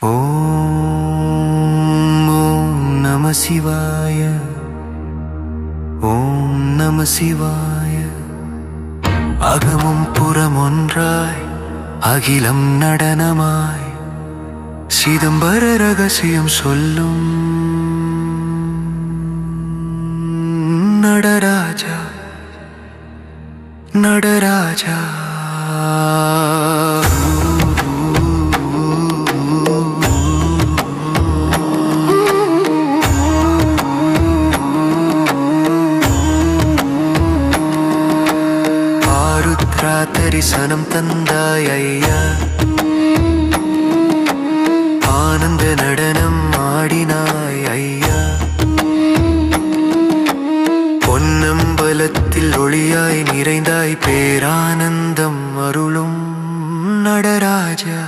ஓம் நம சிவாய. ஓம் நம சிவாய. அகமும் புறமொன்றாய் அகிலம் நடனமாய் சிதம்பர ரகசியம் சொல்லும் நடராஜா நடராஜா. தரிசனம் தந்தாய் ஐயா, ஆனந்த நடனம் ஆடினாய் ஐயா, பொன்னம்பலத்தில் ஒளியாய் நிறைந்தாய் பேரானந்தம் அருளும் நடராஜா.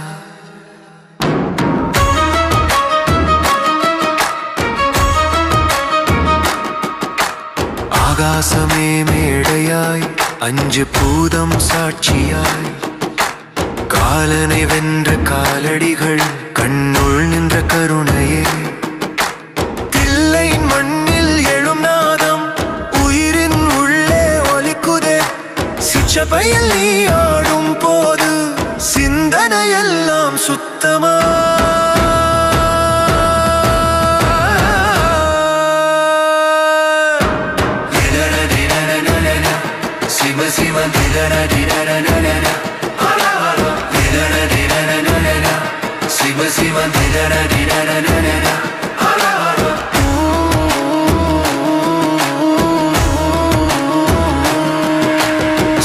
ஆகாசமே மேடையாய் அஞ்சு பூதம் சாட்சியாய் காலனை வென்ற காலடிகள் கண்ணுள் நின்ற கருணையே. தில்லை மண்ணில் எழும் நாதம் உயிரின் உள்ளே ஒலிக்குதே. சிற்றபையில் நீ ஆடும் போது சிந்தனையெல்லாம் சுத்தமா. சிவ திரர திரர நரர திரர திரர நரர சிவ சிவ திரர திரர நரர.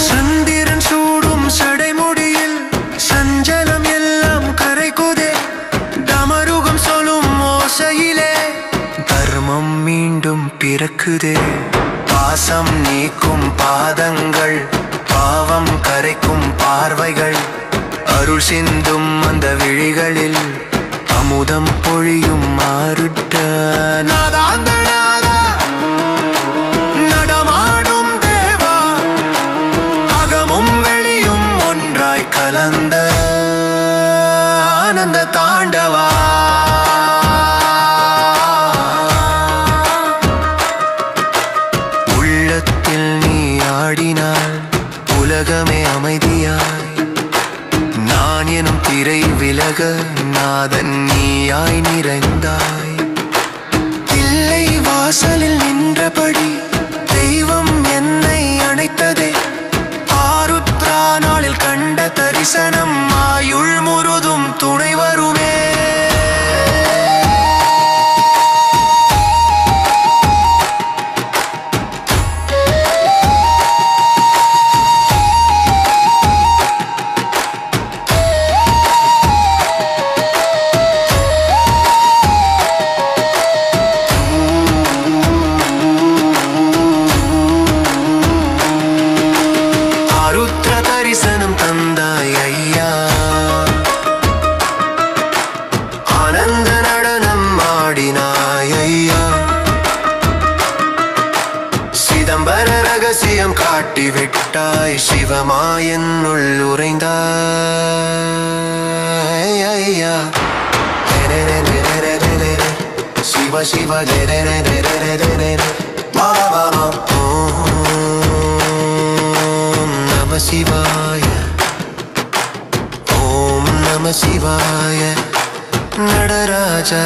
சந்திரன் சூடும் சடைமுடியில் சஞ்சலம் எல்லாம் கரைக்குதே. டமருகம் சொல்லும் ஓசையிலே தர்மம் மீண்டும் பிறக்குதே. பாசம் நீக்கும் பாதங்கள், பாவம் கரைக்கும் பார்வைகள், அருள் சிந்தும் அந்த விழிகளில் அமுதம் பொழியும் மாறுட்ட நடமாடும் தேவா. அகமும் வெளியும் ஒன்றாய் கலந்த ஆனந்த தாண்டவா. உலகமே அமைதியாய் நான் எனும் திரை விலக நாதன் நீயாய் நிறைந்தாய். இல்லை வாசலில் நின்றபடி தெய்வம் என்னை அணைத்ததே. ஆருத்ரா நாளில் கண்ட தரிசனம் ஆயுள் முழுதும் துணை வருமே. தரிசனம் தந்தாய் ஐயா, ஆனந்த நடனம் ஆடினாய் ஐயா, சிதம்பர ரகசியம் காட்டிவிட்டாய். சிவமாய் என்னுள் உறைந்தாய் ஐயா. சிவ சிவ நம சிவாய. ஓம் நம சிவாய நடராஜா.